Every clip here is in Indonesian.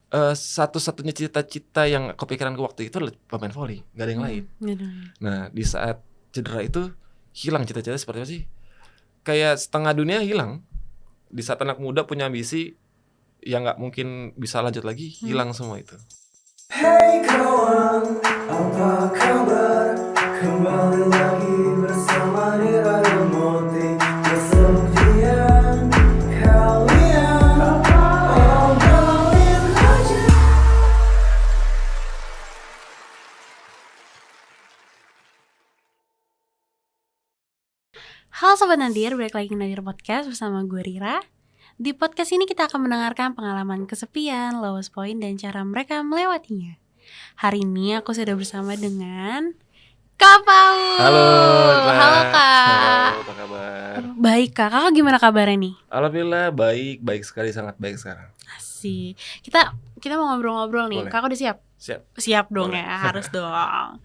Satu-satunya cita-cita yang kepikiranku waktu itu adalah pemain voli, nggak ada yang lain. Nah, di saat cedera itu hilang cita-cita seperti apa sih? Kayak setengah dunia hilang. Di saat anak muda punya ambisi yang nggak mungkin bisa lanjut lagi, hilang semua itu. Hey kawan, apa kabar? Kembali lagi bersama Niraya Moti. Kesedihan kalian obrolin aja. Halo Sobat Nadir, balik lagi di Nadir Podcast bersama gue Rira. Di podcast ini kita akan mendengarkan pengalaman kesepian, lowest point, dan cara mereka melewatinya. Hari ini aku sudah bersama dengan Kak Paul. Halo Kak. Halo, apa kabar? Baik Kak, kakak gimana kabarnya nih? Alhamdulillah baik sekali, sangat baik sekarang. Asik. Kita mau ngobrol-ngobrol nih. Boleh. Kakak udah siap? Siap. Dong Boleh. ya, harus dong.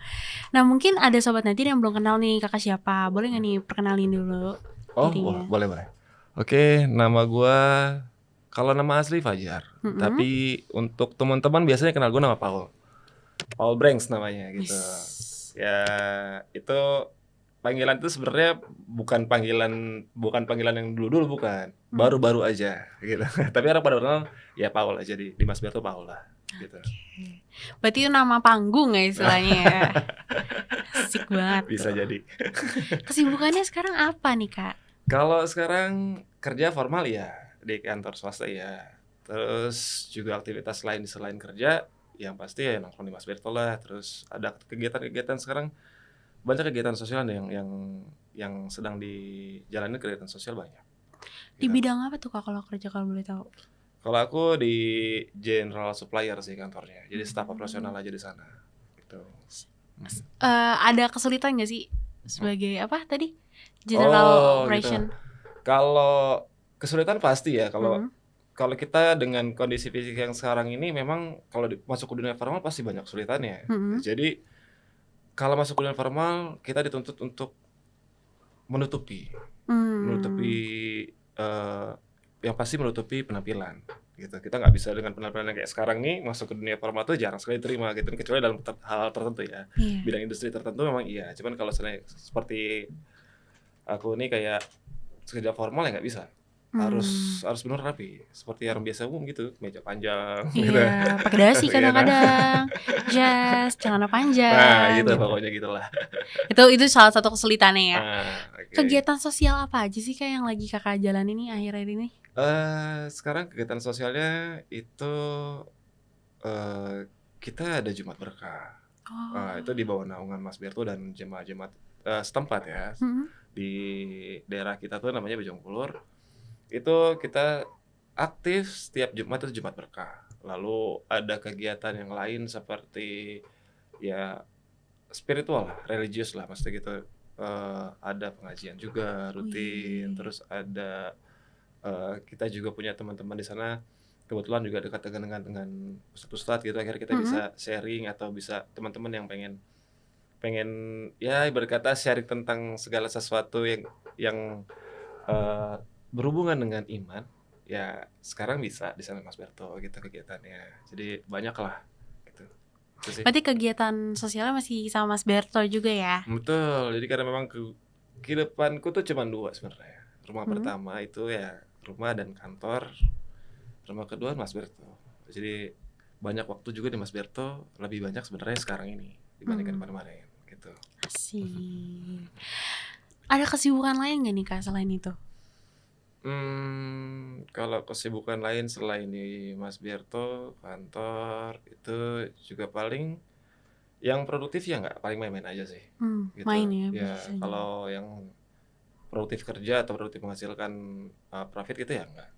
Nah mungkin ada Sobat Nadir yang belum kenal nih kakak siapa. Boleh gak nih perkenalin dulu dirinya? Boleh. Oke, nama gua, kalau nama asli Fajar. Tapi untuk teman-teman biasanya kenal gua nama Paul Branks namanya gitu. Ya, itu panggilan itu sebenarnya bukan panggilan yang dulu bukan. Baru-baru aja gitu. Tapi orang pada kenal ya Paul aja di Mas Berto Paul lah gitu. Berarti itu nama panggung ya istilahnya ya. Asik banget. Bisa jadi. Kesibukannya sekarang apa nih Kak? Kalau sekarang kerja formal ya di kantor swasta ya. Terus juga aktivitas lain selain kerja yang pasti ya nongkrong di Mas Berto lah. Terus ada kegiatan-kegiatan sekarang, banyak kegiatan sosial yang sedang dijalani, kegiatan sosial banyak. Di bidang apa tuh Kak kalau kerja kalau boleh tahu? Kalau aku di general supplier sih kantornya. Jadi staf operasional aja di sana. Gitu. Ada kesulitan nggak sih sebagai apa tadi? General operation. Gitu. Kalau kesulitan pasti ya. Kalau kita dengan kondisi fisik yang sekarang ini memang kalau masuk ke dunia formal pasti banyak kesulitannya. Jadi kalau masuk ke dunia formal kita dituntut untuk menutupi yang pasti menutupi penampilan gitu. Kita nggak bisa dengan penampilan yang kayak sekarang nih masuk ke dunia formal tuh jarang sekali diterima gitu, kecuali dalam hal tertentu ya. Bidang industri tertentu memang iya, cuman kalau seperti aku nih kayak kerja formal ya nggak bisa. Harus benar rapi seperti orang biasa umum gitu, meja panjang gitu. Iya, pakai dasi kadang-kadang, jas, celana panjang. Nah gitu pokoknya gitulah. Itu salah satu kesulitannya ya. Okay. Kegiatan sosial apa aja sih Kak yang lagi kakak jalan ini akhir-akhir ini? Sekarang kegiatan sosialnya itu kita ada Jumat Berkah. Itu di bawah naungan Mas Berto dan jemaat-jemaat setempat ya. Di daerah kita tuh namanya Bojongkulur. Itu kita aktif setiap Jumat itu Jumat Berkah. Lalu ada kegiatan yang lain seperti ya spiritual lah, religius lah, maksudnya gitu. Ada pengajian juga rutin. Terus ada kita juga punya teman-teman di sana, kebetulan juga dekat dengan ustadz gitu. Akhirnya kita bisa sharing atau bisa teman-teman yang pengen ya berkata sharing tentang segala sesuatu yang berhubungan dengan iman, ya sekarang bisa di sana Mas Berto gitu kegiatannya. Jadi banyak lah gitu. Berarti kegiatan sosialnya masih sama Mas Berto juga ya? Betul. Jadi karena memang kehidupanku tuh cuma dua sebenarnya. Rumah pertama itu ya rumah dan kantor. Rumah kedua Mas Berto. Jadi banyak waktu juga di Mas Berto, lebih banyak sebenarnya sekarang ini dibandingkan kemarin gitu. Asik. Ada kesibukan lain nggak nih Kak selain itu? Kalau kesibukan lain selain di Mas Berto, kantor, itu juga paling yang produktif ya nggak, paling main-main aja sih. Gitu. Main ya? Ya kalau yang produktif kerja atau produktif menghasilkan profit gitu ya nggak.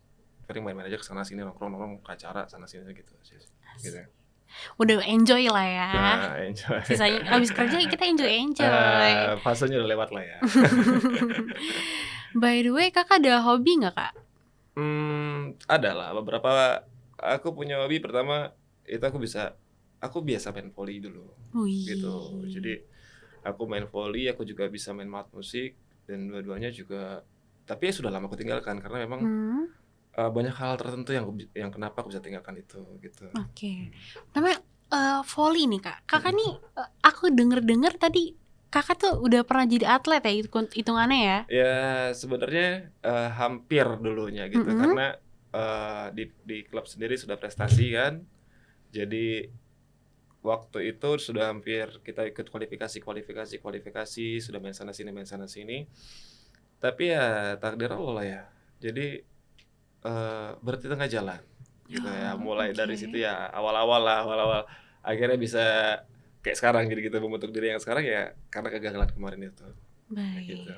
Paling main-main aja kesana sini, nongkrong ke acara sana sini gitu. Gitu. Udah enjoy lah ya. Nah, enjoy. Sisanya abis kerja kita enjoy. Fasenya udah lewat lah ya. By the way, kakak ada hobi nggak Kak? Ada lah beberapa. Aku punya hobi, pertama itu aku biasa main volley dulu. Gitu. Jadi aku main volley, aku juga bisa main alat musik, dan dua-duanya juga. Tapi ya sudah lama aku tinggalkan karena memang banyak hal tertentu yang kenapa aku bisa tinggalkan itu gitu. Oke. Namanya volley nih Kak. Kakak nih aku denger tadi Kakak tuh udah pernah jadi atlet ya hitungannya ya? Ya sebenarnya hampir dulunya gitu karena di klub sendiri sudah prestasi kan. Jadi waktu itu sudah hampir kita ikut kualifikasi, sudah main sana sini. Tapi ya takdir Allah lah ya. Jadi berhenti tengah jalan gitu ya. Mulai dari situ ya awal-awal akhirnya bisa kayak sekarang jadi kita membentuk diri yang sekarang ya karena kegagalan kemarin itu. Baik. Gitu.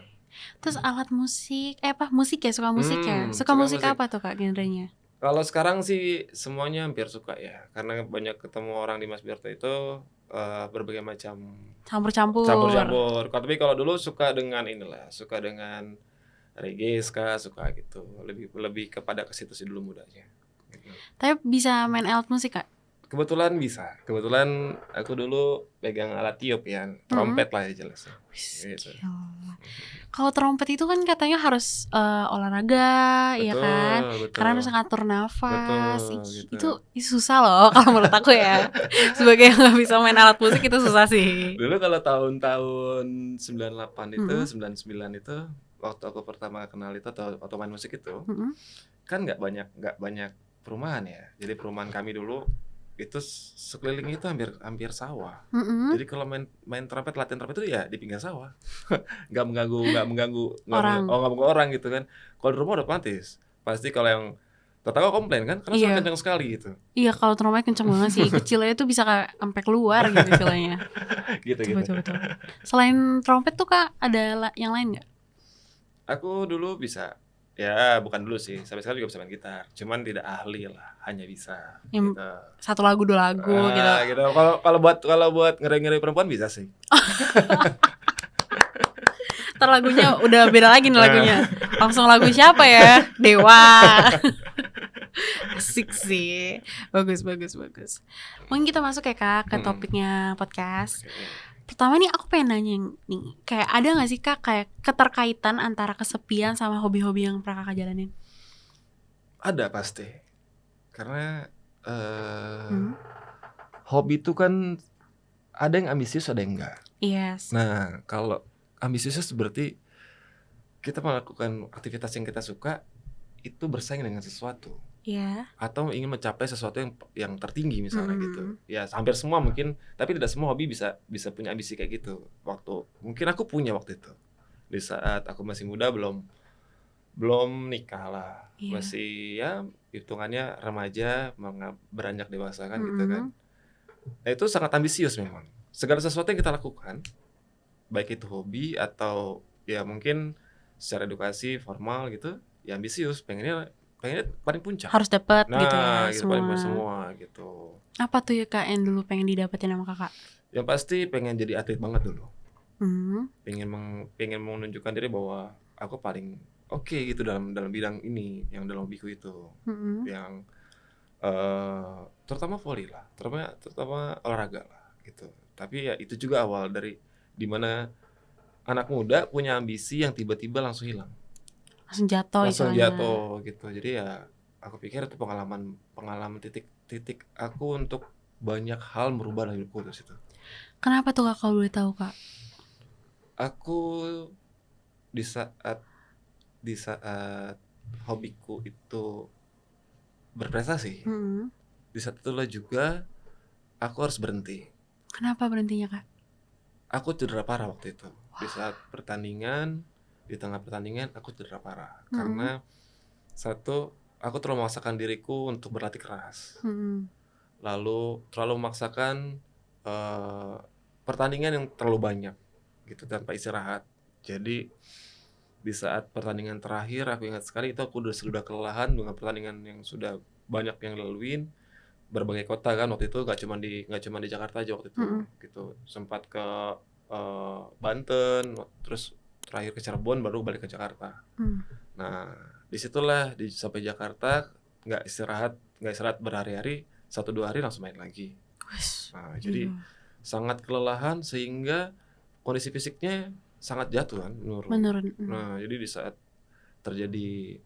Terus alat musik, musik ya, suka musik ya? Suka musik apa tuh Kak genrenya? Kalau sekarang sih semuanya hampir suka ya, karena banyak ketemu orang di Mas Berto itu berbagai macam Campur-campur. Tapi kalau dulu suka dengan reggae, ska, suka gitu. Lebih kepada ke situ sih dulu mudanya. Gitu. Tapi bisa main alat musik Kak? Kebetulan bisa. Kebetulan aku dulu pegang alat tiup ya, trompet lah ya jelasnya. Gitu. Kalau trompet itu kan katanya harus olahraga, ya kan? Betul. Karena harus ngatur nafas. Gitu. Itu susah loh kalau menurut aku ya. Sebagai yang nggak bisa main alat musik itu susah sih. Dulu kalau tahun-tahun 98 itu, 99 itu waktu aku pertama kenal itu atau main musik itu, kan nggak banyak perumahan ya. Jadi perumahan kami dulu itu sekeliling itu hampir sawah. Jadi kalau main trompet, latihan trompet itu ya di pinggir sawah. nggak mengganggu orang gitu kan. Kalau di rumah udah pasti kalau yang tetangga komplain kan karena suara kencang sekali gitu. Iya, kalau trompet kencang banget sih. Kecilnya tuh bisa kayak sampai keluar gitu istilahnya. gitu. Betul. Selain trompet tuh Kak ada yang lain nggak? Aku dulu bisa. Ya, bukan dulu sih. Sampai sekarang juga bisa main gitar. Cuman tidak ahli lah, hanya bisa. Gitu. Satu lagu, dua lagu gitu. Kalau buat ngeri-ngeri perempuan bisa sih. Ntar lagunya udah beda lagi nih lagunya. Langsung lagu siapa ya? Dewa. Asik sih. Bagus. Mungkin kita masuk ya Kak ke topiknya podcast. Pertama nih aku pengen nanya nih, kayak ada gak sih Kak kayak keterkaitan antara kesepian sama hobi-hobi yang pernah Kakak jalanin? Ada pasti. Karena hobi itu kan ada yang ambisius, ada yang enggak. Yes. Nah, kalau ambisius berarti kita melakukan aktivitas yang kita suka itu bersaing dengan sesuatu. Iya. Atau ingin mencapai sesuatu yang tertinggi misalnya gitu. Ya hampir semua mungkin, tapi tidak semua hobi bisa punya ambisi kayak gitu. Mungkin aku punya waktu itu. Di saat aku masih muda belum nikah lah. Iya. Masih ya hitungannya remaja, beranjak dewasa kan gitu kan. Nah, itu sangat ambisius memang. Segala sesuatu yang kita lakukan, baik itu hobi atau ya mungkin secara edukasi formal gitu, ya ambisius, pengennya paling puncak. Harus dapat gitu ya gitu, semua gitu. Apa tuh ya Kak yang dulu pengen didapetin sama Kakak? Yang pasti pengen jadi atlet banget dulu. Pengen menunjukkan diri bahwa aku paling oke gitu dalam bidang ini, yang dalam hobiku itu. Yang terutama volley lah, terutama olahraga lah gitu. Tapi ya itu juga awal dari dimana anak muda punya ambisi yang tiba-tiba langsung hilang. Langsung jatuh gitu. Jadi ya aku pikir itu pengalaman titik aku untuk banyak hal merubah dalam hidupku itu. Kenapa tuh Kak kalau boleh tahu Kak? Aku di saat hobiku itu berprestasi, di saat itulah juga aku harus berhenti. Kenapa berhentinya Kak? Aku cedera parah waktu itu. Di saat di tengah pertandingan aku cedera parah. Karena satu, aku terlalu memaksakan diriku untuk berlatih keras. Lalu terlalu memaksakan pertandingan yang terlalu banyak gitu tanpa istirahat. Jadi di saat pertandingan terakhir aku ingat sekali itu aku sudah kelelahan dengan pertandingan yang sudah banyak yang dilaluin, berbagai kota kan waktu itu, nggak cuma di Jakarta aja waktu itu gitu. Sempat ke Banten, terus terakhir ke Cirebon, baru balik ke Jakarta. Nah disitulah sampai Jakarta nggak istirahat berhari-hari, 1-2 hari langsung main lagi. Nah jadi sangat kelelahan sehingga kondisi fisiknya sangat jatuh kan, menurun. Nah jadi di saat terjadi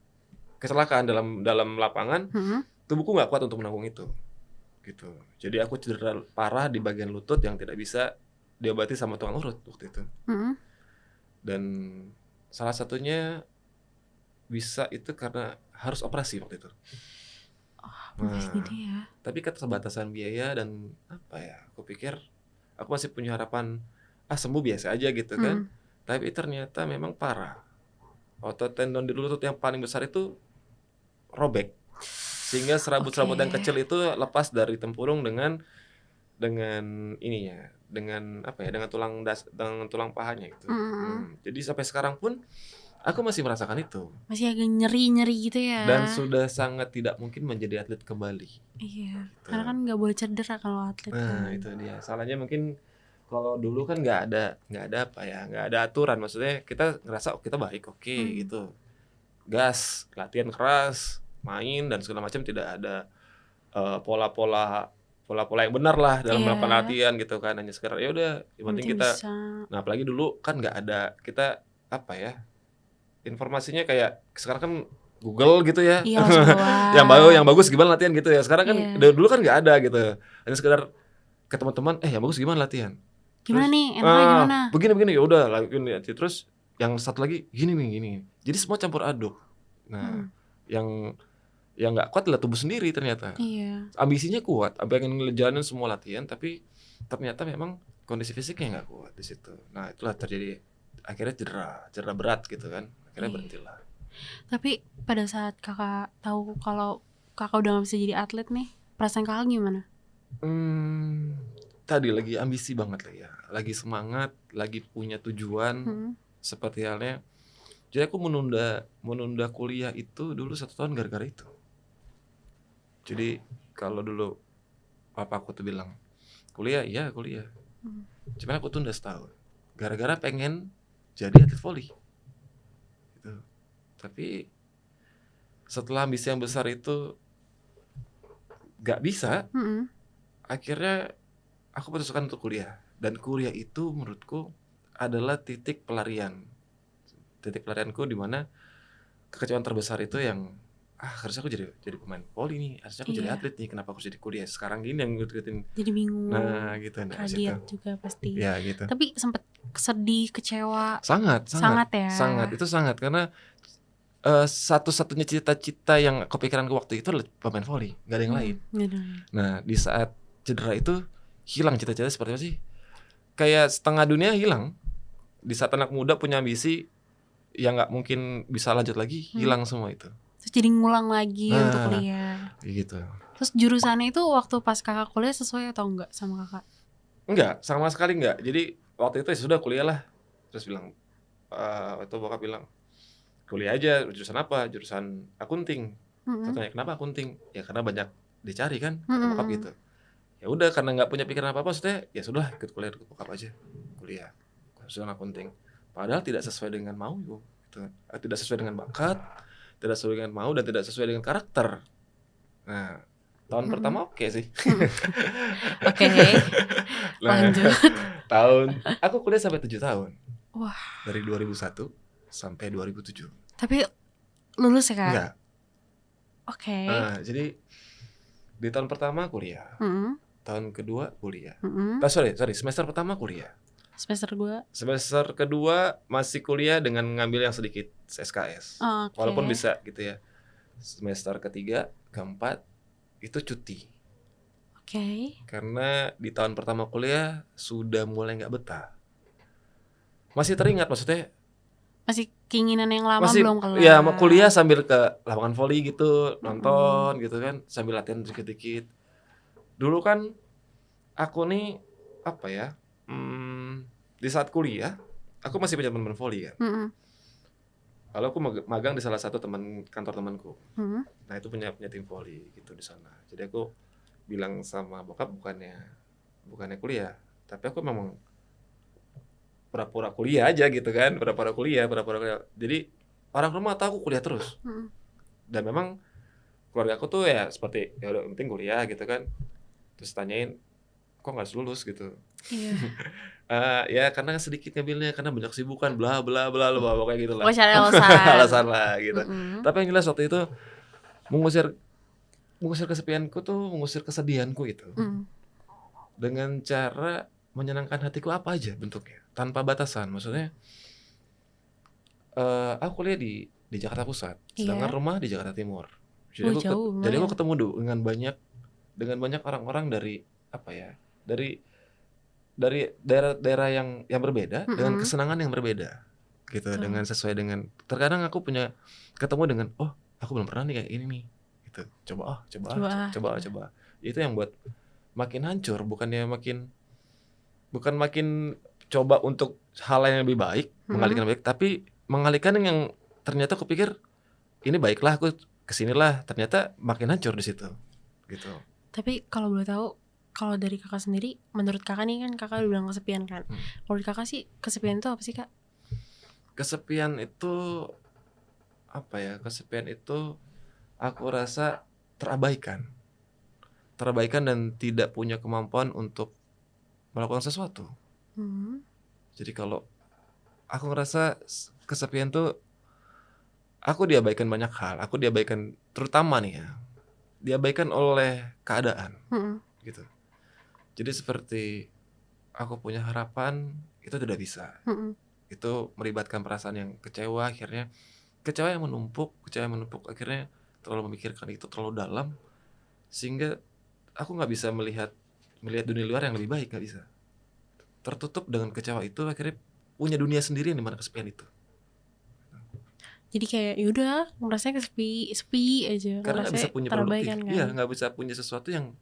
kecelakaan dalam lapangan, Mm-mm. tubuhku nggak kuat untuk menanggung itu, gitu. Jadi aku cedera parah di bagian lutut yang tidak bisa diobati sama tukang urut waktu itu. Mm-mm. Dan salah satunya bisa itu karena harus operasi waktu itu. Bagus Nah, gitu ya. tapi keterbatasan biaya dan apa ya, aku pikir aku masih punya harapan, sembuh biasa aja gitu kan. Tapi ternyata memang parah. Otot tendon di lutut yang paling besar itu robek. Sehingga serabut-serabut yang kecil itu lepas dari tempurung dengan ininya, dengan apa ya, dengan tulang pahanya gitu. Jadi sampai sekarang pun aku masih merasakan itu. Masih agak nyeri-nyeri gitu ya. Dan sudah sangat tidak mungkin menjadi atlet kembali. Iya, Gitu. karena kan nggak boleh cedera kalau atlet. Nah, itu dia. Salahnya mungkin kalau dulu kan nggak ada aturan. Maksudnya kita ngerasa kita baik, oke, gitu. Gas, latihan keras, main dan segala macam, tidak ada pola-pola yang benar lah dalam melakukan latihan gitu kan. Hanya sekedar ya udah, yang penting kita bisa. Nah, apalagi dulu kan nggak ada kita apa ya, informasinya kayak sekarang kan Google gitu ya. Iya, yang bagus gimana latihan gitu ya. Sekarang kan dulu kan nggak ada gitu. Hanya sekedar ke teman-teman, yang bagus gimana latihan? Gimana nih? Enaknya gimana? Begini ya udah lakuin ya. Terus yang satu lagi gini. Jadi semua campur aduk. Nah, yang nggak kuat adalah tubuh sendiri ternyata. Iya. Ambisinya kuat, pengen ngejalanin semua latihan, tapi ternyata memang kondisi fisiknya nggak kuat di situ. Nah, itulah terjadi akhirnya cedera berat gitu kan. Akhirnya berhentilah. Tapi pada saat kakak tahu kalau kakak udah gak bisa jadi atlet nih, perasaan kakak gimana? Tadi lagi ambisi banget lah ya, lagi semangat, lagi punya tujuan, seperti halnya. Jadi aku menunda kuliah itu dulu 1 tahun gara-gara itu. Jadi kalau dulu papa aku tuh bilang kuliah, cuman aku tunda setahun, gara-gara pengen jadi atlet voli. Gitu. Tapi setelah ambisi yang besar itu gak bisa, akhirnya aku putuskan untuk kuliah. Dan kuliah itu menurutku adalah titik pelarianku di mana kekecewaan terbesar itu yang harusnya aku jadi pemain voli nih, harusnya aku jadi atlet nih, kenapa aku jadi kuliah sekarang gini yang ngikutin. Jadi bingung. Nah, gitu. Kaget juga pasti. Ya gitu. Tapi sempet sedih, kecewa. Sangat ya. Itu sangat, karena satu-satunya cita-cita yang kepikiranku waktu itu adalah pemain voli, nggak ada yang lain. Nah, di saat cedera itu hilang cita-cita seperti apa sih? Kayak setengah dunia hilang. Di saat anak muda punya ambisi yang nggak mungkin bisa lanjut lagi, hilang semua itu. Terus jadi ngulang lagi untuk kuliah. Gitu. Terus jurusannya itu waktu pas kakak kuliah sesuai atau enggak sama kakak? Enggak, sama sekali enggak. Jadi waktu itu ya sudah kuliah lah. Terus bilang, itu bokap bilang, kuliah aja, jurusan apa? Jurusan akunting. Saya tanya, kenapa akunting? Ya karena banyak dicari kan, kata bokap gitu. Ya udah, karena nggak punya pikiran apa-apa, maksudnya ya sudah ikut bokap aja, kuliah jurusan akunting. Padahal tidak sesuai dengan mau, gitu. Tidak sesuai dengan bakat, tidak sesuai dengan mau, dan tidak sesuai dengan karakter. Nah, tahun pertama oke sih. Oke. Lanjut. Aku kuliah sampai 7 tahun. Wah. Dari 2001 sampai 2007. Tapi lulus ya, Kak? Enggak. Oke. Jadi di tahun pertama kuliah. Tahun kedua kuliah. Sorry, semester pertama kuliah. Semester kedua masih kuliah dengan ngambil yang sedikit SKS. Walaupun bisa gitu ya. Semester ketiga, keempat itu cuti. Karena di tahun pertama kuliah sudah mulai nggak betah. Masih teringat, maksudnya masih keinginan yang lama belum kelar. Ya, mau kuliah sambil ke lapangan voli gitu, nonton gitu kan, sambil latihan dikit-dikit. Dulu kan aku nih apa ya? Di saat kuliah, aku masih punya teman voli kan. Lalu aku magang di salah satu kantor temanku. Nah, itu punya tim voli gitu di sana. Jadi aku bilang sama bokap bukannya kuliah, tapi aku memang pura-pura kuliah aja gitu kan, pura-pura kuliah. Jadi orang rumah tahu aku kuliah terus. Dan memang keluarga aku tuh ya seperti ya udah penting kuliah gitu kan. Terus tanyain kok nggak lulus gitu. Iya. Ya karena sedikit ngambilnya, karena banyak kesibukan, bla bla bla, pokoknya gitulah. Oh, cari alasan. Alasan lah gitu. Tapi yang jelas waktu itu mengusir kesepianku tuh, mengusir kesedihanku itu. Dengan cara menyenangkan hatiku apa aja bentuknya, tanpa batasan. Maksudnya aku kuliah di Jakarta Pusat, sedangkan rumah di Jakarta Timur. Jadi aku ketemu dengan banyak orang-orang dari apa ya? Dari daerah-daerah yang berbeda, dengan kesenangan yang berbeda. Gitu, dengan sesuai dengan terkadang aku ketemu dengan aku belum pernah nih kayak ini nih. Gitu. Coba. Itu yang buat makin hancur, bukan makin coba untuk hal yang lebih baik, mengalihkan lebih baik, tapi mengalihkan yang ternyata aku pikir ini baiklah, aku kesinilah, ternyata makin hancur di situ, gitu. Tapi kalau boleh tahu, kalau dari kakak sendiri, menurut kakak nih kan kakak udah bilang kesepian kan, menurut kakak sih kesepian itu apa sih kak? Kesepian itu apa ya? Kesepian itu aku rasa terabaikan dan tidak punya kemampuan untuk melakukan sesuatu. Jadi kalau aku ngerasa kesepian tuh aku diabaikan banyak hal, aku diabaikan terutama nih ya, diabaikan oleh keadaan, gitu. Jadi seperti aku punya harapan itu tidak bisa, itu melibatkan perasaan yang kecewa, akhirnya kecewa yang menumpuk, akhirnya terlalu memikirkan itu terlalu dalam, sehingga aku nggak bisa melihat dunia luar yang lebih baik, nggak bisa. Tertutup dengan kecewa itu, akhirnya punya dunia sendiri yang dimana kesepian itu. Jadi kayak yaudah ngerasanya sepi aja, karena nggak bisa punya produktif, kan? Iya, nggak bisa punya sesuatu yang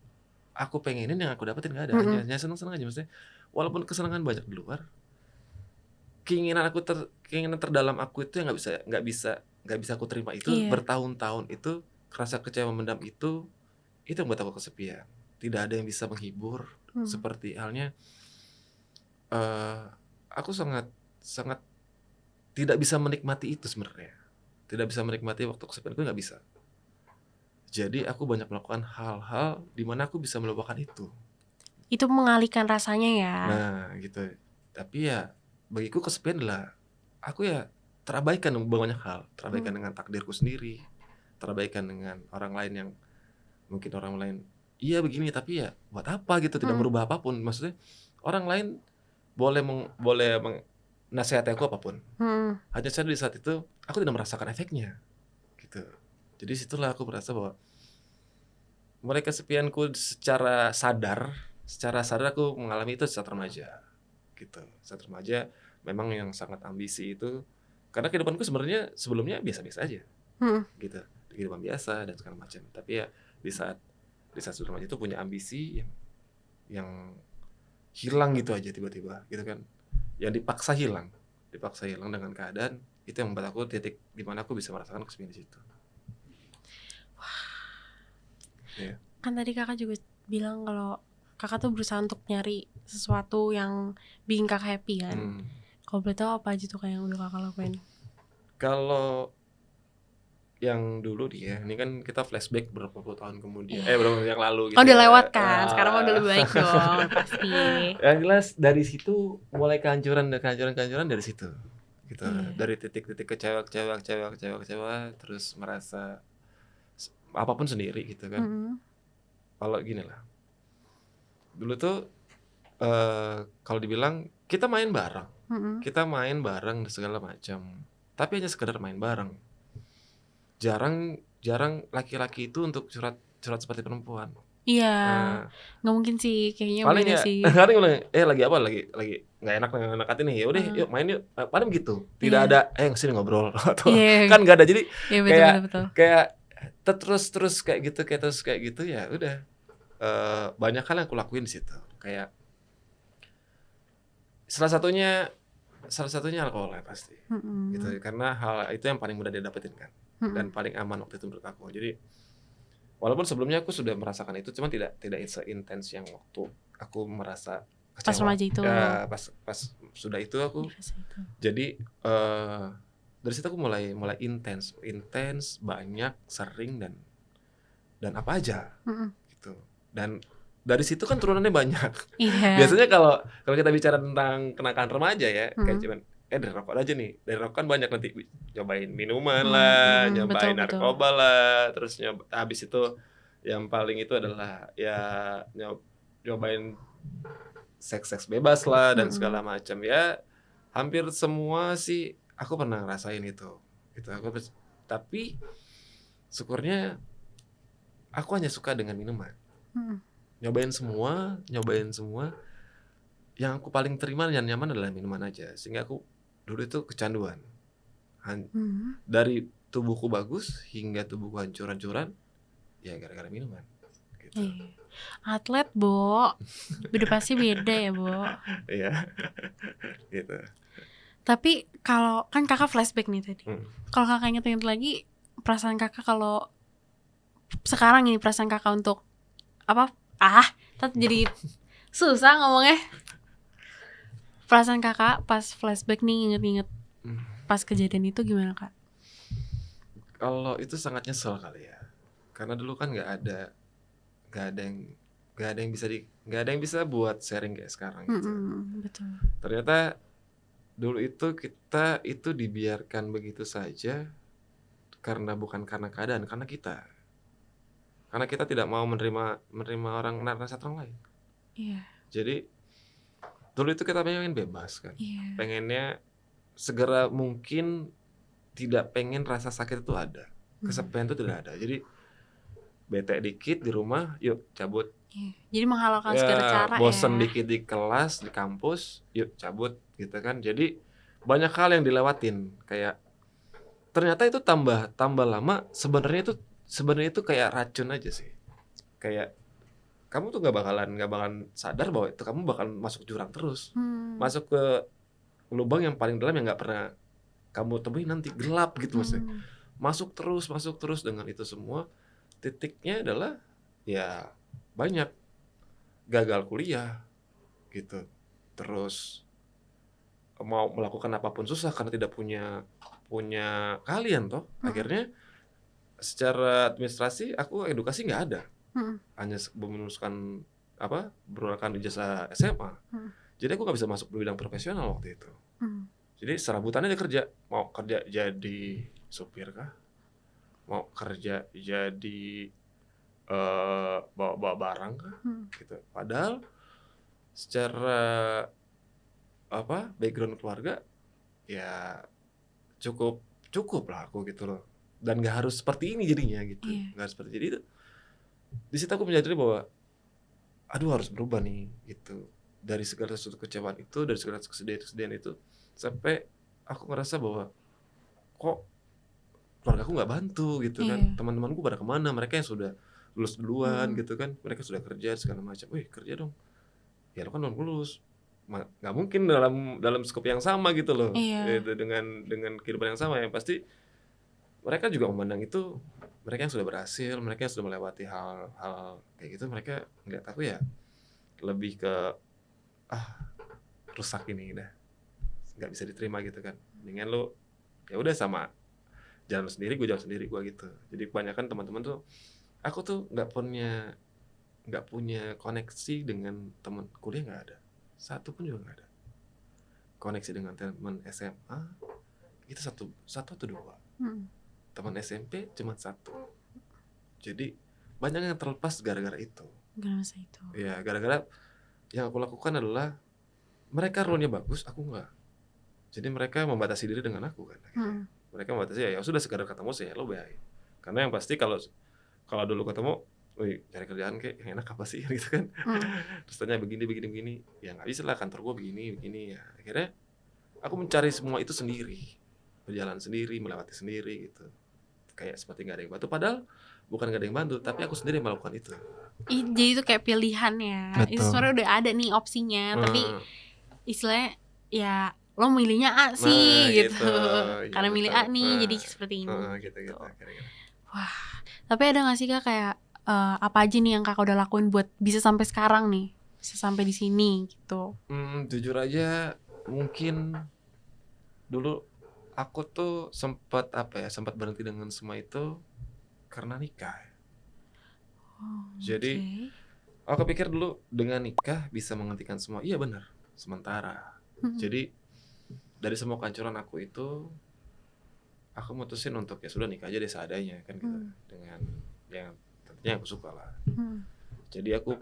aku pengenin, yang aku dapetin nggak ada. Hanya seneng-seneng aja, maksudnya walaupun kesenangan banyak di luar, keinginan terdalam aku itu yang nggak bisa aku terima itu. Bertahun-tahun itu rasa kecewa mendam itu yang buat aku kesepian. Tidak ada yang bisa menghibur. Seperti halnya aku sangat tidak bisa menikmati itu sebenarnya. Tidak bisa menikmati waktu kesepian, aku nggak bisa. Jadi aku banyak melakukan hal-hal di mana aku bisa melupakan itu. Itu mengalihkan rasanya ya. Nah gitu. Tapi ya bagiku kesepian adalah aku ya terabaikan banyak hal. Terabaikan dengan takdirku sendiri, terabaikan dengan orang lain yang mungkin orang lain iya begini, tapi ya buat apa gitu, tidak merubah apapun. Maksudnya orang lain boleh nasihati aku apapun. Hanya saja di saat itu aku tidak merasakan efeknya gitu. Jadi situlah aku merasa bahwa mulai kesepianku secara sadar aku mengalami itu saat remaja gitu. Saat remaja memang yang sangat ambisi itu, karena kehidupanku sebenarnya sebelumnya biasa-biasa aja gitu, kehidupan biasa dan segala macam. Tapi ya di saat sudah remaja itu punya ambisi yang hilang gitu aja tiba-tiba gitu kan, yang dipaksa hilang dengan keadaan. Itu yang membuat aku titik di mana aku bisa merasakan kesepian di situ. Kan tadi kakak juga bilang kalau kakak tuh berusaha untuk nyari sesuatu yang bikin kakak happy kan. Kalau boleh tahu apa aja tuh kayak yang udah kakak lakuin? Kalau yang dulu dia, ini kan kita flashback berapa puluh tahun kemudian, berapa yang lalu gitu. Udah lewat kan, sekarang udah lebih baik dong, pasti. Yang jelas dari situ mulai kehancuran dari situ, gitu. Dari titik-titik kecewa, terus merasa apapun sendiri gitu kan. Kalau gini lah, dulu tuh kalau dibilang kita main bareng, segala macam, tapi hanya sekedar main bareng. Jarang laki-laki itu untuk curhat seperti perempuan. Iya, nggak mungkin sih, kayaknya paling beda ya, sih. Paling lagi apa, lagi nggak enak dengan hati nih, ya udah yuk main yuk, paling begitu. Tidak ada sini ngobrol atau kan nggak ada. Jadi betul. kayak terus kayak gitu ya udah. Banyak hal yang aku lakuin di situ, kayak salah satunya alkohol ya pasti, gitu, karena hal itu yang paling mudah didapetin kan, dan paling aman waktu itu menurut aku. Jadi walaupun sebelumnya aku sudah merasakan itu, cuma tidak seintens yang waktu aku merasa kecewa. Pas remaja itu. Ya, pas sudah itu aku. Jadi dari situ aku mulai intens, banyak, sering dan apa aja gitu. Dan dari situ kan turunannya banyak. Iya. Biasanya kalau kita bicara tentang kenakalan remaja ya, kayak cuman dari rokok aja nih. Dari rokok kan banyak nanti nyobain minuman lah, nyobain betul. narkoba lah, terus habis itu yang paling itu adalah ya nyobain seks bebas lah dan segala macam ya. Hampir semua sih aku pernah ngerasain itu. Tapi syukurnya aku hanya suka dengan minuman. Nyobain semua. Yang aku paling terima dan nyaman adalah minuman aja. Sehingga aku dulu itu kecanduan. Dari tubuhku bagus hingga tubuhku hancur-hancuran, ya gara-gara minuman. Gitu. Atlet, Bo. Udah pasti beda ya, Bo. Iya. Gitu. Tapi kalau kan kakak flashback nih tadi. Kalau kakak inget-inget lagi perasaan kakak kalau sekarang ini perasaan kakak untuk apa? Jadi susah ngomongnya. Perasaan kakak pas flashback nih inget-inget pas kejadian itu gimana, Kak? Kalau itu sangat nyesel kali ya. Karena dulu kan nggak ada yang bisa buat sharing kayak sekarang gitu. Betul. Ternyata dulu itu kita itu dibiarkan begitu saja bukan karena keadaan, karena kita tidak mau menerima orang nasihat orang lain. Iya. Jadi dulu itu kita pengen bebas kan. Iya. Pengennya segera mungkin tidak pengen rasa sakit itu ada. Kesepian itu tidak ada. Jadi bete dikit di rumah, yuk cabut. Iya. Jadi menghalalkan segala cara bosen dikit di kelas, di kampus, yuk cabut gitu kan. Jadi banyak hal yang dilewatin. Kayak ternyata itu tambah lama sebenarnya itu kayak racun aja sih. Kayak kamu tuh nggak bakalan sadar bahwa itu kamu bakal masuk jurang terus, masuk ke lubang yang paling dalam yang nggak pernah kamu temuin nanti, gelap gitu maksudnya. Masuk terus dengan itu semua. Titiknya adalah ya banyak gagal kuliah gitu, terus mau melakukan apapun susah karena tidak punya kalian toh. Akhirnya secara administrasi aku edukasi nggak ada, hanya memuluskan berulakan ijazah SMA. Jadi aku nggak bisa masuk di bidang profesional waktu itu. Jadi serabutannya dia kerja, mau kerja jadi supir kah, mau kerja jadi bawa barang kah, gitu. Padahal secara background keluarga ya cukup lah aku gitu loh, dan nggak harus seperti ini jadinya gitu, nggak harus seperti itu. Di situ aku menyadari bahwa harus berubah nih gitu, dari segala sesuatu kecewaan itu, dari segala kesedihan itu, sampai aku ngerasa bahwa kok keluarga aku nggak bantu gitu kan. Teman-temanku pada kemana, mereka yang sudah lulus duluan gitu kan, mereka sudah kerja segala macam. Kerja dong, ya lo kan belum lulus, nggak mungkin dalam skop yang sama gitu loh. Gitu, dengan kehidupan yang sama. Yang pasti mereka juga memandang itu, mereka yang sudah berhasil, mereka yang sudah melewati hal kayak gitu, mereka ngeliat aku ya lebih ke rusak ini udah nggak bisa diterima gitu kan. Mendingan lo ya udah sama jalan sendiri, gue jalan sendiri, gue gitu. Jadi kebanyakan teman-teman tuh, aku tuh nggak punya koneksi dengan teman kuliah, nggak ada, satu pun juga nggak ada. Koneksi dengan teman SMA itu satu atau dua, teman SMP cuma satu. Jadi banyak yang terlepas gara-gara itu. Ya gara-gara yang aku lakukan adalah mereka role-nya bagus, aku nggak. Jadi mereka membatasi diri dengan aku kan. Mereka membatasi ya sudah sekedar ketemu sih, lo baik. Karena yang pasti kalau dulu ketemu, cari kerjaan kayak yang enak apa sih gitu kan. Terus tanya begini, ya nggak bisa lah, kantor gue begini ya. Akhirnya aku mencari semua itu sendiri, berjalan sendiri, melewati sendiri gitu. Kayak seperti nggak ada yang bantu, padahal bukan nggak ada yang bantu, tapi aku sendiri yang melakukan itu. Jadi itu kayak pilihan ya. Betul. Itu sebenarnya udah ada nih opsinya, tapi istilahnya ya lo milihnya A sih gitu. Karena ya, milih A nih, jadi seperti ini. Gitu. Wah, tapi ada nggak sih Kak kayak apa aja nih yang Kakak udah lakuin buat bisa sampai sekarang nih, bisa sampai di sini gitu? Jujur aja, mungkin dulu aku tuh sempat berhenti dengan semua itu karena nikah. Jadi Aku pikir dulu dengan nikah bisa menghentikan semua. Iya benar, sementara. Jadi dari semua kehancuran aku itu, aku mutusin untuk ya sudah nikah aja deh seadanya kan gitu, dengan yang tentunya aku suka lah. Jadi aku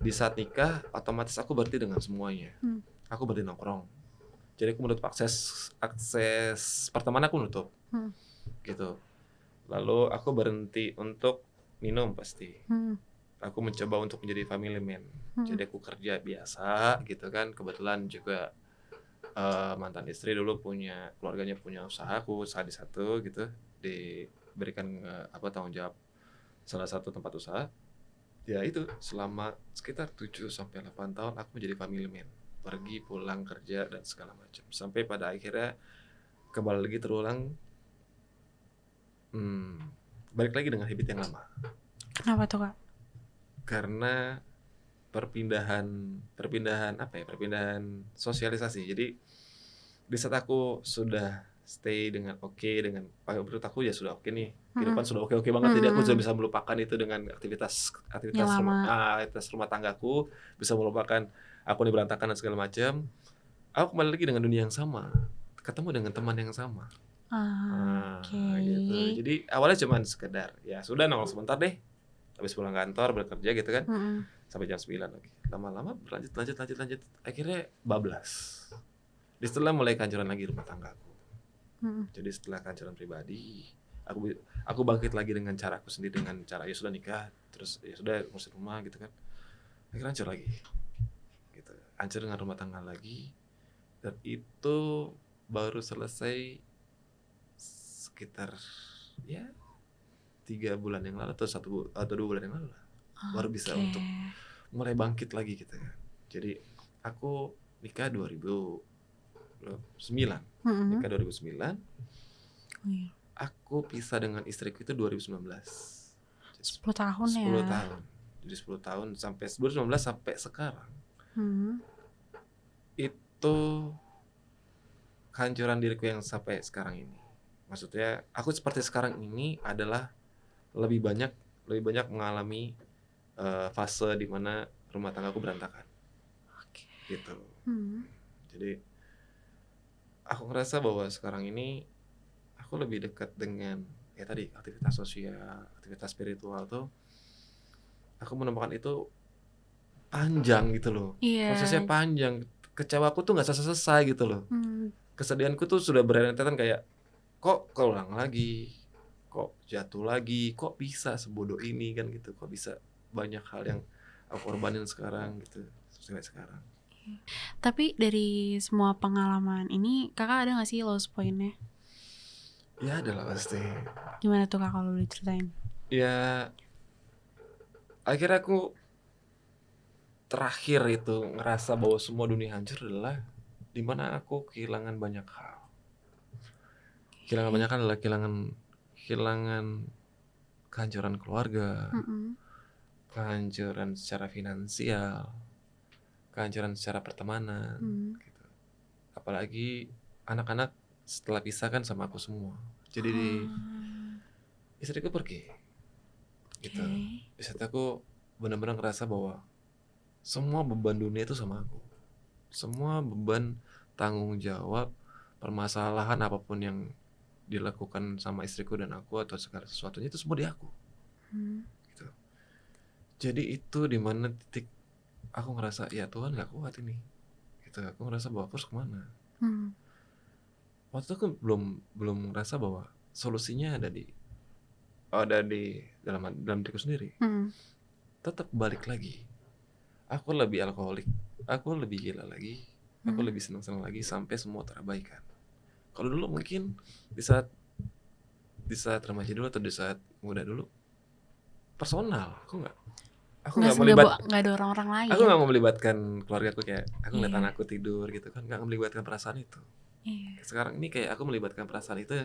di saat nikah otomatis aku berhenti dengan semuanya. Aku berhenti nongkrong. Jadi aku menutup akses pertemanan, aku nutup gitu. Lalu aku berhenti untuk minum pasti. Aku mencoba untuk menjadi family man. Jadi aku kerja biasa gitu kan. Kebetulan juga mantan istri dulu keluarganya punya usaha di satu gitu, diberikan tanggung jawab salah satu tempat usaha. Ya itu selama sekitar 7-8 tahun aku menjadi family man. Pergi pulang kerja dan segala macam. Sampai pada akhirnya kembali lagi terulang, balik lagi dengan habit yang lama. Kenapa tuh Kak? Karena perpindahan sosialisasi. Jadi di saat aku sudah stay dengan dengan menurut aku ya sudah oke nih, kehidupan sudah oke banget. Jadi aku sudah bisa melupakan itu dengan aktivitas rumah tanggaku, bisa melupakan aku nih berantakan dan segala macam. Aku kembali lagi dengan dunia yang sama, ketemu dengan teman yang sama. Gitu. Jadi awalnya cuma sekedar ya sudah nongkrong sebentar deh, habis pulang kantor bekerja gitu kan, sampai jam 9 lagi. Lama-lama berlanjut, akhirnya bablas. Setelah mulai kehancuran lagi rumah tanggaku. Jadi setelah kehancuran pribadi, aku bangkit lagi dengan caraku sendiri, dengan cara ya sudah nikah, terus ya sudah ngurusin rumah gitu kan. Akhirnya hancur lagi. Gitu. Hancur dengan rumah tangga lagi. Dan itu baru selesai sekitar ya 3 bulan yang lalu atau 2 bulan yang lalu lah. Baru bisa untuk mulai bangkit lagi gitu kan. Jadi aku nikah 2009. Nikah 2009. Aku pisah dengan istriku itu 2019. 10 tahun 10 ya. tahun. Jadi 10 tahun sampai 2019 sampai sekarang. Itu kehancuran diriku yang sampai sekarang ini. Maksudnya aku seperti sekarang ini adalah lebih banyak mengalami fase di mana rumah tanggaku berantakan. Gitu. Jadi aku ngerasa bahwa sekarang ini aku lebih dekat dengan ya tadi aktivitas sosial, aktivitas spiritual tuh. Aku menemukan itu panjang gitu loh. Prosesnya panjang. Kecewaku tuh nggak selesai gitu loh. Kesedihanku tuh sudah berentetan kayak kok keulang lagi, kok jatuh lagi, kok bisa sebodoh ini kan gitu, kok bisa banyak hal yang aku korbanin sekarang gitu sampai sekarang. Tapi dari semua pengalaman ini kakak ada nggak sih lowest point-nya? Ya ada lah pasti. Gimana tuh kak kalau boleh ceritain? Ya akhirnya aku terakhir itu ngerasa bahwa semua dunia hancur adalah dimana aku kehilangan banyak hal. Kehilangan banyak hal adalah kehilangan kehancuran keluarga, kehancuran secara finansial, kehancuran secara pertemanan, gitu. Apalagi anak-anak setelah pisah kan sama aku semua. Jadi istriku pergi, gitu. Di saat aku benar-benar ngerasa bahwa semua beban dunia itu sama aku, semua beban tanggung jawab permasalahan apapun yang dilakukan sama istriku dan aku atau segala sesuatunya itu semua di aku. Gitu. Jadi itu dimana titik aku ngerasa ya Tuhan gak kuat ini gitu. Aku ngerasa bahwa aku harus kemana. Waktu itu aku belum ngerasa bahwa solusinya ada di dalam diriku sendiri. Tetap balik lagi. Aku lebih alkoholik, aku lebih gila lagi, aku lebih senang lagi sampai semua terabaikan. Kalau dulu mungkin di saat remaja dulu atau di saat muda dulu personal, aku nggak ada orang-orang lain. Aku nggak mau melibatkan keluarga aku, kayak aku ngeliat anakku tidur gitu kan, nggak melibatkan perasaan itu. Sekarang ini kayak aku melibatkan perasaan itu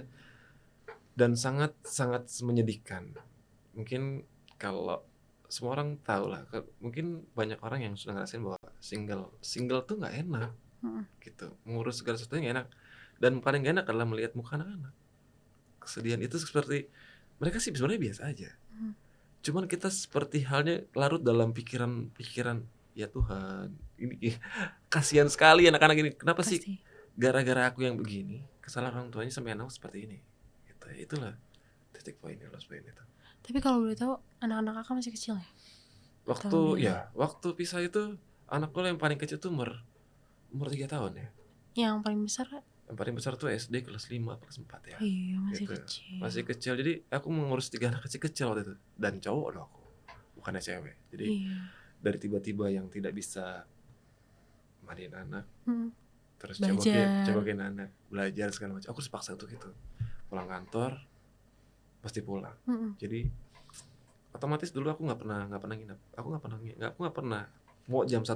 dan sangat menyedihkan. Mungkin kalau semua orang tahu lah, mungkin banyak orang yang sudah ngerasain bahwa single tuh nggak enak gitu, mengurus segala sesuatunya nggak enak. Dan paling gak enak adalah melihat muka anak-anak. Kesedihan itu seperti mereka sih sebenarnya biasa aja. Cuman kita seperti halnya larut dalam pikiran, ya Tuhan, ini kasihan sekali anak-anak ini. Kenapa sih Pasti. gara-gara aku yang begini, kesalahan orang tuanya sampai anak seperti ini. Gitu. Itulah titik poinnya loh poin itu. Tapi kalau boleh tahu anak-anak kakak masih kecil ya? Waktu pisah itu anakku yang paling kecil tuh umur 3 tahun ya. Yang paling besar? Yang paling besar tuh SD kelas 5 kelas 4 ya. Iya, masih Gitu. kecil. Masih kecil. Jadi aku mengurus 3 anak kecil waktu itu. Dan cowok loh aku. Bukannya cewek. Jadi Iya. dari tiba-tiba yang tidak bisa mandiin anak, terus Belajar. cobain anak, belajar segala macam. Aku harus paksa untuk itu. Pulang kantor pasti pulang. Jadi otomatis dulu aku nggak pernah nginep. Aku nggak pernah mau jam 1,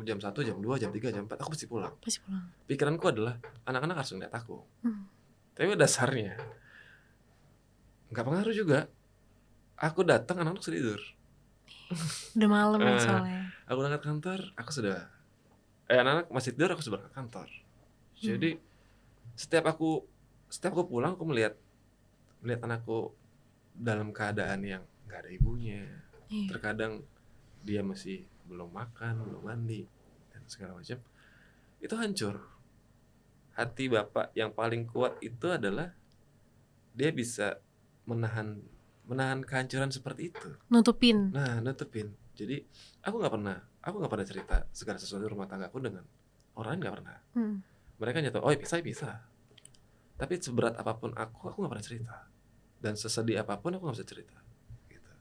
jam 2, jam 3, jam 4 aku pasti pulang. Pasti pulang. Pikiranku adalah anak-anak harus ngeliat aku. Tapi dasarnya nggak pengaruh juga. Aku datang anak-anak sudah tidur. Udah malam ya soalnya. Aku berangkat kantor, anak-anak masih tidur, aku sudah berangkat kantor. Jadi setiap aku pulang, aku melihat anakku dalam keadaan yang nggak ada ibunya. Terkadang dia masih belum makan, belum mandi dan segala macam. Itu hancur. Hati bapak yang paling kuat itu adalah dia bisa menahan kehancuran seperti itu. Nutupin. Jadi aku nggak pernah cerita segala sesuatu rumah tanggaku dengan orang lain, nggak pernah. Mereka nyata, pisah. Tapi seberat apapun aku nggak pernah cerita. Dan sesedih apapun aku nggak bisa cerita. Gitu.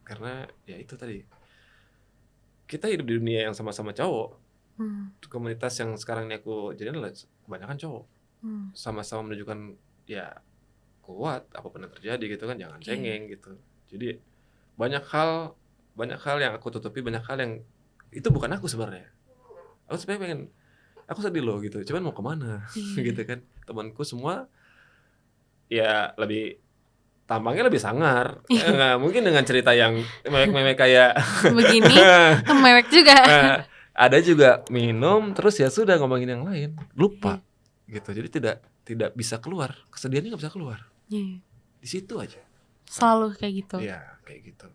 Karena ya itu tadi, kita hidup di dunia yang sama-sama cowok. Komunitas yang sekarang ini aku jadi adalah kebanyakan cowok. Sama-sama menunjukkan ya kuat apapun yang terjadi gitu kan, jangan cengeng gitu. Jadi banyak hal yang aku tutupi, banyak hal yang itu bukan aku sebenarnya. Aku sebenarnya pengen, aku sedih loh gitu, cuman mau kemana gitu kan. Temanku semua ya tampangnya lebih sangar. Nggak mungkin dengan cerita yang mewek-mewek kayak begini, mewek juga. Ada juga minum terus ya sudah ngomongin yang lain, lupa gitu. Jadi tidak bisa keluar, kesedihannya nggak bisa keluar. Di situ aja. Selalu kayak gitu. Iya, kayak gitu.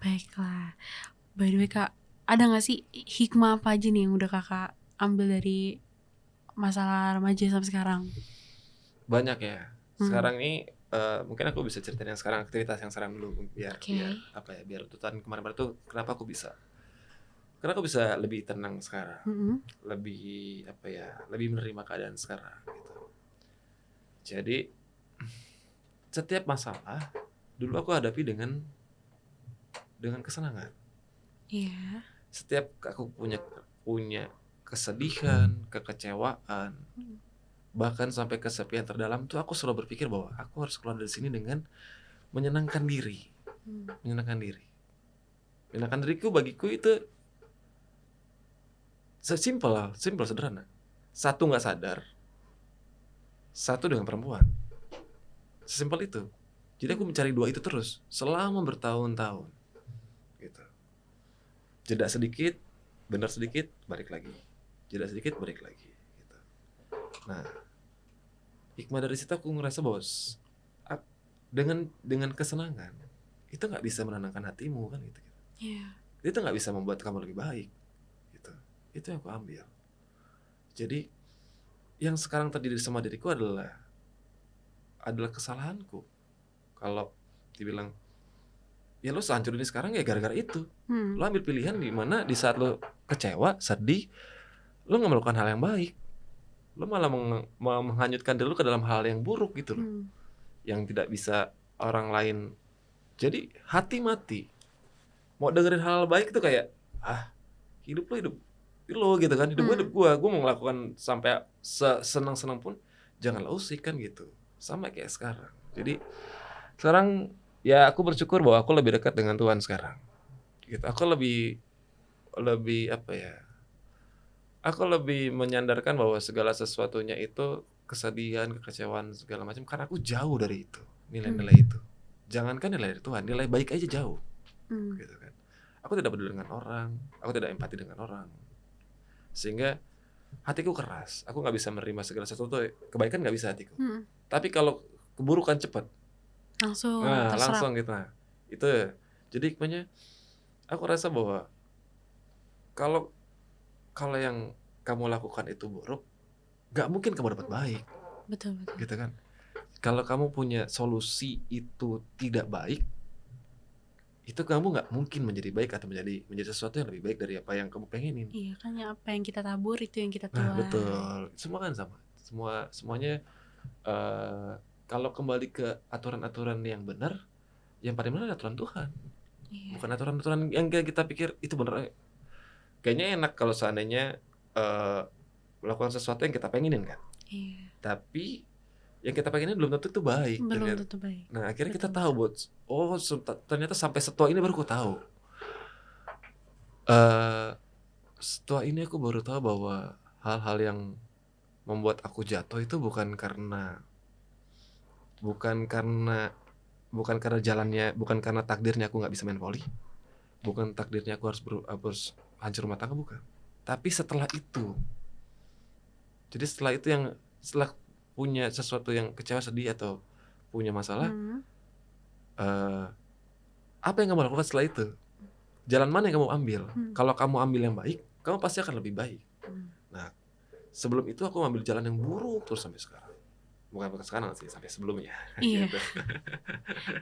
Baiklah. By the way Kak, ada gak sih hikmah apa aja nih yang udah kakak ambil dari masalah remaja sampai sekarang? Banyak ya. Sekarang ini mungkin aku bisa ceritain yang sekarang, aktivitas yang sekarang dulu biar biar tuntutan kemarin itu kenapa aku bisa. Karena aku bisa lebih tenang sekarang. Lebih lebih menerima keadaan sekarang gitu. Jadi setiap masalah dulu aku hadapi dengan kesenangan. Iya. Setiap aku punya kesedihan, kekecewaan, bahkan sampai kesepian terdalam tuh aku selalu berpikir bahwa aku harus keluar dari sini dengan menyenangkan diri. Menyenangkan diriku bagiku itu simple, sederhana. Satu nggak sadar, satu dengan perempuan. Sesimpel itu. Jadi aku mencari dua itu terus selama bertahun-tahun. Gitu. Jeda sedikit, benar sedikit, balik lagi. Jeda sedikit, balik lagi. Gitu. Nah, hikmah dari situ aku ngerasa bos, dengan kesenangan itu nggak bisa menenangkan hatimu kan gitu. Itu nggak bisa membuat kamu lebih baik. Gitu. Itu yang aku ambil. Jadi yang sekarang terjadi sama diriku adalah kesalahanku. Kalau dibilang ya lo sehancur ini sekarang ya gara-gara itu. Lo ambil pilihan di mana di saat lo kecewa, sedih, lo nggak melakukan hal yang baik. Lo malah menghanyutkan diri lo ke dalam hal yang buruk gitu loh. Yang tidak bisa orang lain. Jadi hati mati. Mau dengerin hal baik itu kayak hidup lo gitu kan, hidup gue mau melakukan sampai senang-senang pun janganlah usik kan gitu. Sama kayak sekarang. Jadi sekarang ya aku bersyukur bahwa aku lebih dekat dengan Tuhan sekarang. Gitu. Aku lebih aku lebih menyandarkan bahwa segala sesuatunya itu kesedihan, kekecewaan segala macam karena aku jauh dari itu, nilai-nilai itu. Jangankan nilai dari Tuhan, nilai baik aja jauh. Gitu kan. Aku tidak peduli dengan orang, aku tidak empati dengan orang. Sehingga hatiku keras, aku nggak bisa menerima segala sesuatu. Kebaikan nggak bisa hatiku. Tapi kalau keburukan cepat, langsung langsung gitu. Nah, itu Jadi hikmahnya aku rasa bahwa kalau kalau yang kamu lakukan itu buruk, nggak mungkin kamu dapat baik, Betul. gitu kan? Kalau kamu punya solusi itu tidak baik, itu kamu nggak mungkin menjadi baik atau menjadi sesuatu yang lebih baik dari apa yang kamu pengenin. Iya kan, apa yang kita tabur itu yang kita Nah, tuai. betul. Semua kan sama. Semuanya eh, kalau kembali ke aturan-aturan yang benar, yang paling benar aturan Tuhan. Iya. Bukan aturan-aturan yang kita pikir itu benar. Kayaknya enak kalau seandainya melakukan sesuatu yang kita pengenin kan. Iya. Tapi yang kita pengenin belum tentu itu baik. Belum ternyata. tentu baik. Nah, akhirnya kita Betul, tahu, ternyata sampai setua ini baru aku tahu. Setelah ini aku baru tahu bahwa hal-hal yang membuat aku jatuh itu bukan karena jalannya, bukan karena takdirnya aku nggak bisa main volley, bukan takdirnya aku harus hancur rumah tangga, bukan. Tapi setelah itu, jadi setelah punya sesuatu yang kecewa, sedih atau punya masalah, apa yang kamu lakukan setelah itu? Jalan mana yang kamu ambil? Kalau kamu ambil yang baik, kamu pasti akan lebih baik. Nah, sebelum itu aku ambil jalan yang buruk terus sampai sekarang. Bukan sekarang sih, sampai sebelumnya. Iya. Gitu.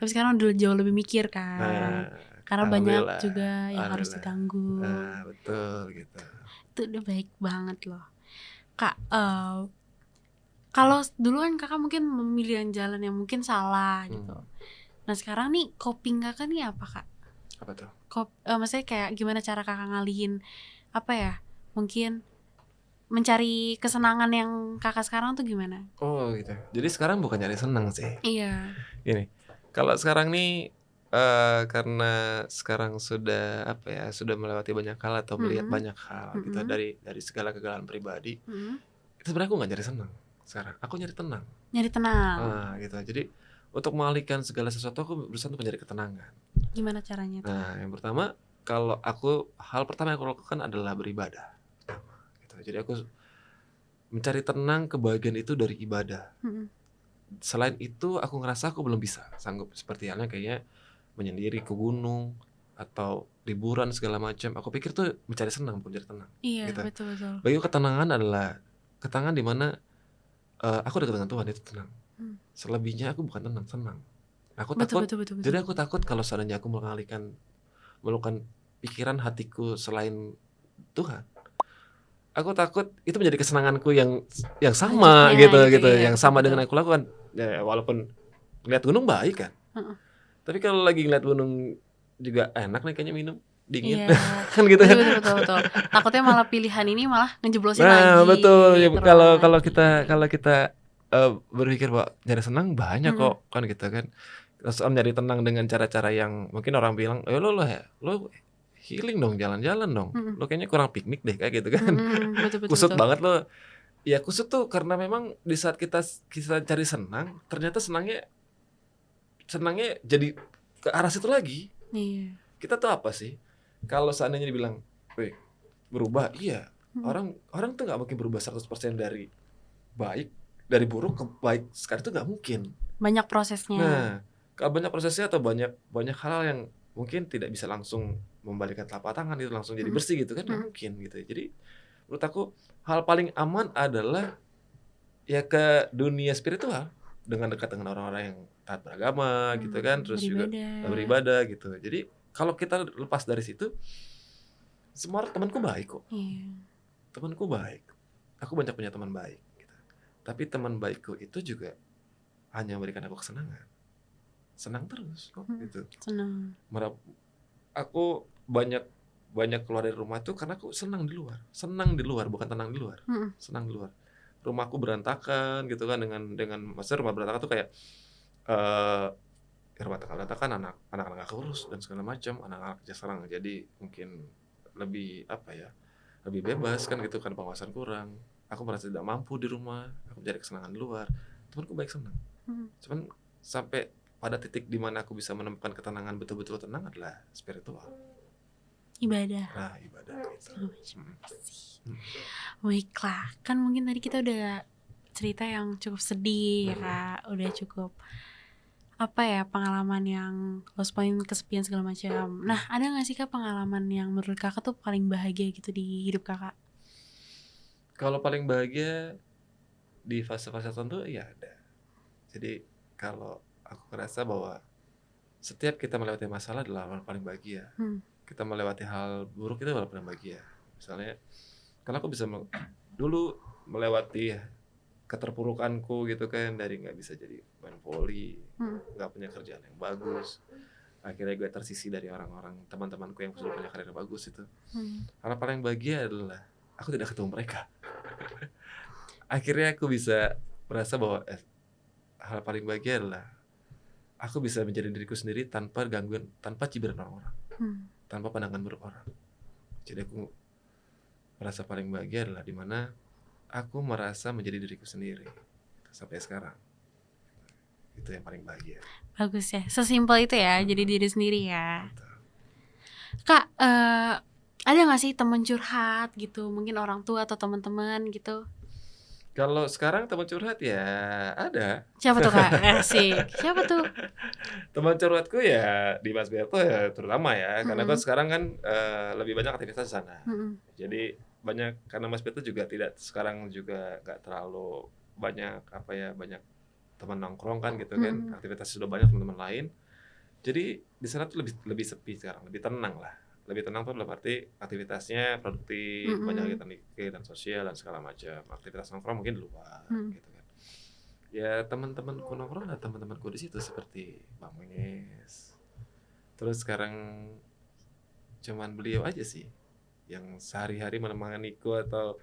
Tapi sekarang udah jauh lebih mikir kan. Karena banyak alhamdulillah, juga yang harus alhamdulillah. ditanggung. Betul gitu. Itu udah baik banget loh. Kak, kalau duluan kakak mungkin memilih yang jalan yang mungkin salah gitu. Nah sekarang nih coping kakak nih apa kak? Apa tuh? Maksudnya kayak gimana cara kakak ngalihin apa ya? Mungkin mencari kesenangan yang kakak sekarang tuh gimana? Oh gitu. Jadi sekarang bukan nyari senang sih. Iya. Gini, kalau sekarang nih karena sekarang sudah sudah melewati banyak hal atau melihat banyak hal gitu dari segala kegagalan pribadi. Itu sebenarnya aku nggak nyari senang sekarang. Aku nyari tenang. Nyari tenang. Nah gitu. Jadi untuk mengalihkan segala sesuatu aku berusaha untuk mencari ketenangan. Gimana caranya tuh? Nah yang pertama, hal pertama yang aku lakukan adalah beribadah. Gitu. Jadi aku mencari tenang, kebahagiaan itu dari ibadah. Selain itu aku ngerasa aku belum bisa sanggup, seperti halnya kayaknya menyendiri ke gunung atau liburan segala macam. Aku pikir tuh mencari senang, bukan mencari tenang. Iya gitu. betul. Bagi ketenangan adalah ketenangan di mana aku dekat dengan Tuhan, itu tenang. Selebihnya aku bukan tenang, senang. Aku takut. Betul. Jadi aku takut kalau seandainya aku melakukan pikiran hatiku selain Tuhan, aku takut itu menjadi kesenanganku yang sama gitu, iya, yang sama betul. dengan aku lakukan. Ya, walaupun ngeliat gunung baik kan, tapi kalau lagi ngeliat gunung juga enak nih kayaknya minum dingin, kan gitu kan. Betul. Takutnya malah pilihan ini malah ngejeblosin Nah, lagi. betul. Ya, kalau lagi. kita berpikir bahwa nyari senang banyak kok kan gitu kan. Terus nyari tenang dengan cara-cara yang mungkin orang bilang, lo healing dong, jalan-jalan dong. Lo kayaknya kurang piknik deh kayak gitu kan. Betul. Kusut banget lo. Ya kusut tuh karena memang di saat kita cari senang, ternyata senangnya jadi ke arah situ lagi. Iya. Kita tuh apa sih? Kalau seandainya dibilang, berubah, iya. Orang tuh nggak mungkin berubah 100% dari buruk ke baik sekali, itu nggak mungkin. Banyak prosesnya. Nah, kalau banyak prosesnya atau banyak hal yang mungkin tidak bisa langsung membalikkan telapak tangan itu langsung jadi bersih gitu kan, nggak mungkin gitu. Jadi menurut aku hal paling aman adalah ya ke dunia spiritual dengan dekat dengan orang-orang yang taat beragama gitu kan, terus juga beribadah gitu. Jadi kalau kita lepas dari situ, semua temanku baik kok. Temanku baik. Aku banyak punya teman baik gitu. Tapi teman baikku itu juga hanya memberikan aku kesenangan. Senang terus kok gitu. Senang. Aku banyak keluar dari rumah tuh karena aku senang di luar, bukan tenang di luar. Senang di luar. Rumahku berantakan gitu kan, dengan maksudnya rumah berantakan tuh kayak rumah berantakan, anak-anak gak keurus dan segala macam. Anak-anak sekarang jadi mungkin lebih lebih bebas kan gitu kan, pengawasan kurang. Aku merasa tidak mampu di rumah, aku mencari kesenangan di luar. Temanku baik, senang. Cuman sampai pada titik di mana aku bisa menemukan ketenangan betul-betul tenang adalah spiritual. Ibadah. Nah, ibadah gitu. Baiklah, kan mungkin tadi kita udah cerita yang cukup sedih ya Kak, udah cukup apa ya, pengalaman yang lost point, kesepian segala macam. Nah, ada nggak sih Kak pengalaman yang menurut Kakak tuh paling bahagia gitu di hidup Kakak? Kalau paling bahagia di fase-fase tertentu ya ada. Jadi kalau aku ngerasa bahwa setiap kita melewati masalah adalah hal paling bahagia. Kita melewati hal buruk itu adalah paling bahagia. Misalnya, karena aku bisa dulu melewati keterpurukanku gitu kan, dari nggak bisa jadi main voli, nggak punya kerjaan yang bagus, akhirnya gue tersisih dari orang-orang teman-temanku yang sudah punya karir bagus itu. Hal paling bahagia adalah aku tidak ketemu mereka. Akhirnya aku bisa merasa bahwa hal paling bahagia adalah aku bisa menjadi diriku sendiri tanpa gangguan, tanpa cibiran orang-orang, tanpa pandangan buruk orang. Jadi aku merasa paling bahagia adalah dimana aku merasa menjadi diriku sendiri sampai sekarang. Itu yang paling bahagia. Bagus ya, sesimpel itu ya, jadi diri sendiri ya. Betul. Kak, ada nggak sih teman curhat gitu, mungkin orang tua atau teman-teman gitu? Kalau sekarang teman curhat ya ada. Siapa tuh Kak? Asik. Siapa tuh? Teman curhatku ya di Mas Berto ya terutama ya, karena kan sekarang kan lebih banyak aktivitas di sana. Jadi banyak, karena Mas Berto juga tidak sekarang juga nggak terlalu banyak banyak teman nongkrong kan gitu kan, aktivitas sudah banyak teman-teman lain. Jadi di sana tuh lebih sepi sekarang, lebih tenang lah. Lebih tenang tuh dalam arti aktivitasnya produktif, banyak kegiatan dan sosial dan segala macam. Aktivitas nongkrong mungkin di luar gitu kan. Ya teman-temanku nongkrong lah, teman-temanku di situ seperti Bang Menges. Terus sekarang cuman beliau aja sih yang sehari-hari menemaniku atau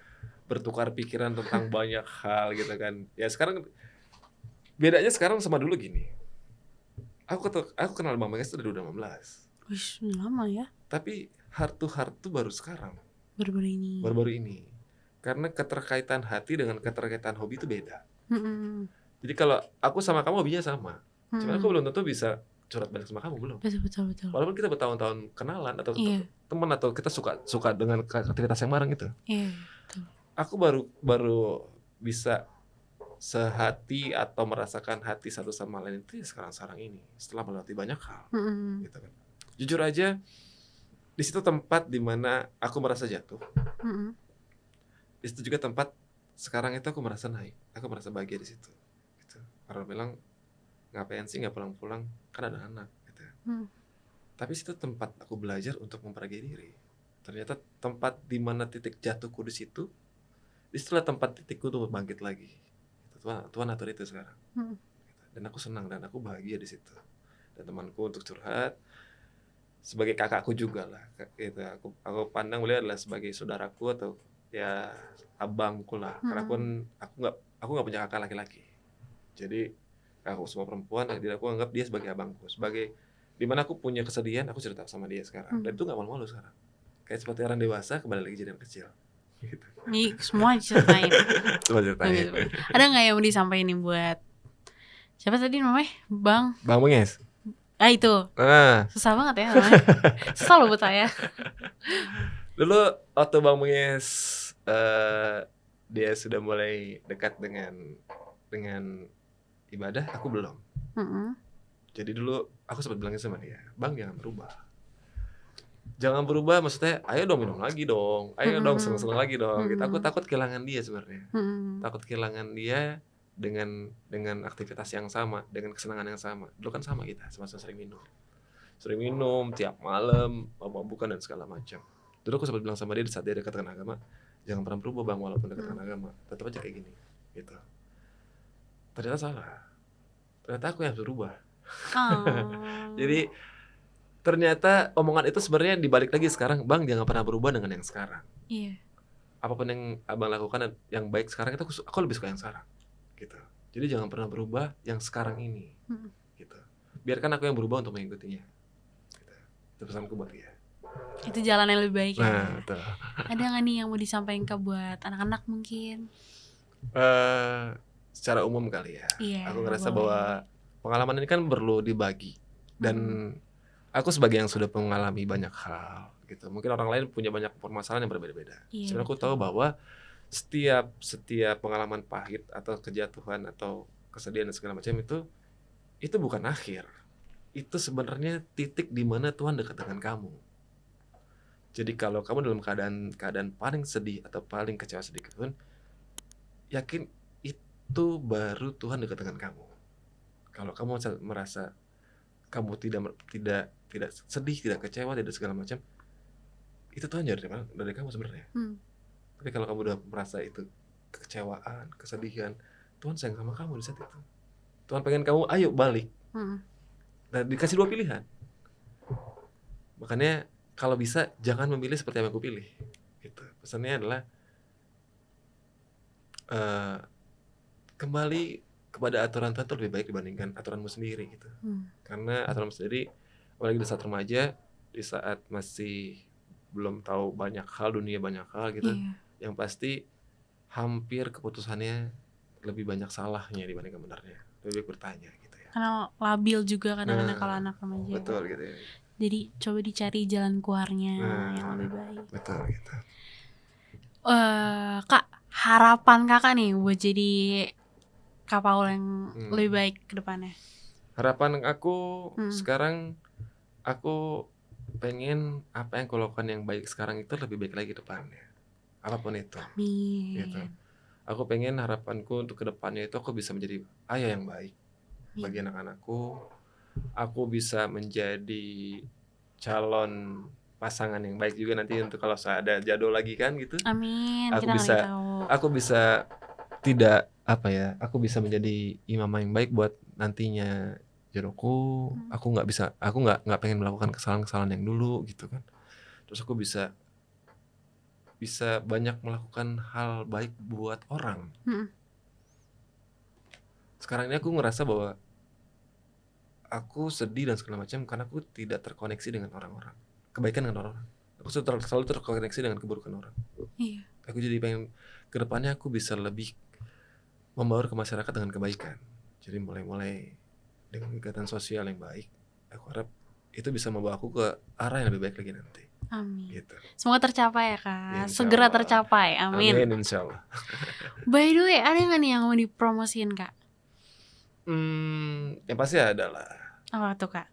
bertukar pikiran tentang banyak hal gitu kan. Ya sekarang bedanya sekarang sama dulu gini. Aku kenal Bang Menges itu dari 2015. Wih, lama ya. Tapi heart to heart tuh baru sekarang. Baru-baru ini. Karena keterkaitan hati dengan keterkaitan hobi itu beda. Jadi kalau aku sama kamu hobinya sama. Cuma aku belum tentu bisa curhat balik sama kamu, belum. Betul. Walaupun kita bertahun-tahun kenalan atau teman atau kita suka dengan aktivitas yang bareng gitu. Iya, betul. Aku baru bisa sehati atau merasakan hati satu sama lain itu ya sekarang ini, setelah melewati banyak hal. Gitu kan. Jujur aja, di situ tempat dimana aku merasa jatuh. Di situ juga tempat sekarang itu aku merasa naik, aku merasa bahagia di situ. Gitu. Orang bilang ngapain sih nggak pulang-pulang, kan ada anak. Gitu. Tapi situ tempat aku belajar untuk memperbaiki diri. Ternyata tempat dimana titik jatuhku di situ, disitulah tempat titikku untuk bangkit lagi. Tuhan atur itu sekarang. Dan aku senang dan aku bahagia di situ. Dan temanku untuk curhat, sebagai kakakku juga lah, gitu. Aku pandang beliau adalah sebagai saudaraku atau ya abangku lah. Karena aku nggak punya kakak laki-laki. Jadi aku semua perempuan, jadi aku anggap dia sebagai abangku. Sebagai dimana aku punya kesedihan, aku cerita sama dia sekarang. Dan itu nggak malu-malu sekarang. Kayak seperti orang dewasa kembali lagi jadi anak kecil. Gitu. Nih semua ceritain. Semua ceritain. Ada nggak yang mau disampaikan nih buat siapa tadi namanya? Bang Menges. Itu. Susah banget ya namanya. Susah loh buat saya. Dulu waktu Bang Menges dia sudah mulai dekat dengan ibadah, aku belum. Jadi dulu aku sempat bilangin sama dia, Bang jangan berubah, maksudnya ayo dong minum lagi dong, ayo dong seneng-seneng lagi dong. Gitu. Aku takut kehilangan dia sebenarnya, takut kehilangan dia dengan aktivitas yang sama, dengan kesenangan yang sama. Dulu kan sama kita, sama-sama sering minum tiap malam, mabuk-mabukan dan segala macam. Dulu aku sempat bilang sama dia di saat dia dekat dengan agama, jangan pernah berubah Bang, walaupun dekat dengan agama, tetap aja kayak gini, gitu. Ternyata salah, ternyata aku yang harus berubah. Jadi ternyata omongan itu sebenarnya dibalik lagi sekarang, Bang jangan pernah berubah dengan yang sekarang. Iya. Apapun yang Abang lakukan yang baik sekarang itu aku lebih suka yang sekarang, gitu. Jadi jangan pernah berubah yang sekarang ini, gitu. Biarkan aku yang berubah untuk mengikutinya. Gitu. Itu pesanku buat dia. Itu jalan yang lebih baik ya. Betul. Ada nggak nih yang mau disampaikan ke buat anak-anak mungkin? Secara umum kali ya. Iya, aku ngerasa boleh. bahwa pengalaman ini kan perlu dibagi dan aku sebagai yang sudah mengalami banyak hal gitu. Mungkin orang lain punya banyak permasalahan yang berbeda-beda. Sebenarnya aku tahu bahwa setiap pengalaman pahit atau kejatuhan atau kesedihan dan segala macam itu bukan akhir. Itu sebenarnya titik di mana Tuhan dekat dengan kamu. Jadi kalau kamu dalam keadaan paling sedih atau paling kecewa sedikit pun, yakin itu baru Tuhan dekat dengan kamu. Kalau kamu merasa kamu tidak sedih, tidak kecewa, tidak segala macam, itu Tuhan dari kamu sebenarnya. Tapi kalau kamu udah merasa itu kekecewaan, kesedihan, Tuhan sayang sama kamu di saat itu. Tuhan pengen kamu ayo balik. Dan dikasih 2 pilihan. Makanya kalau bisa jangan memilih seperti yang aku pilih. Gitu. Pesannya adalah kembali kepada aturan Tuhan itu lebih baik dibandingkan aturanmu sendiri gitu. Karena aturanmu sendiri, apalagi di saat remaja, di saat masih belum tahu banyak hal, dunia banyak hal gitu, yang pasti hampir keputusannya lebih banyak salahnya dibandingkan benarnya. Lebih baik bertanya gitu ya. Karena labil juga kadang-kadang kalau anak remaja. Betul gitu ya. Jadi coba dicari jalan keluarnya yang lebih baik. Betul gitu. Kak, harapan kakak nih buat jadi Kak Paul yang lebih baik ke depannya? Harapan aku sekarang, aku pengen apa yang aku lakukan yang baik sekarang itu lebih baik lagi depannya. Apapun itu. Amin. Gitu. Aku pengen harapanku untuk ke depannya itu aku bisa menjadi ayah yang baik bagi anak-anakku. Aku bisa menjadi calon pasangan yang baik juga nanti untuk kalau saya ada jodoh lagi kan gitu. Amin. Aku bisa aku bisa menjadi imam yang baik buat nantinya jodohku. Aku nggak pengen melakukan kesalahan-kesalahan yang dulu gitu kan. Terus aku bisa banyak melakukan hal baik buat orang. Sekarang ini aku ngerasa bahwa aku sedih dan segala macam karena aku tidak terkoneksi dengan orang-orang, kebaikan dengan orang-orang. Aku selalu terkoneksi dengan keburukan orang. Iya. Aku jadi pengen kedepannya aku bisa lebih membaur ke masyarakat dengan kebaikan. Jadi mulai dengan kegiatan sosial yang baik. Aku harap itu bisa membawa aku ke arah yang lebih baik lagi nanti. Amin. Gitu. Semoga tercapai ya Kak. Insya Segera Allah. tercapai. Amin. Amin insyaallah. By the way, ada nggak nih yang mau dipromosiin Kak? Yang pasti ada lah. Apa tuh Kak?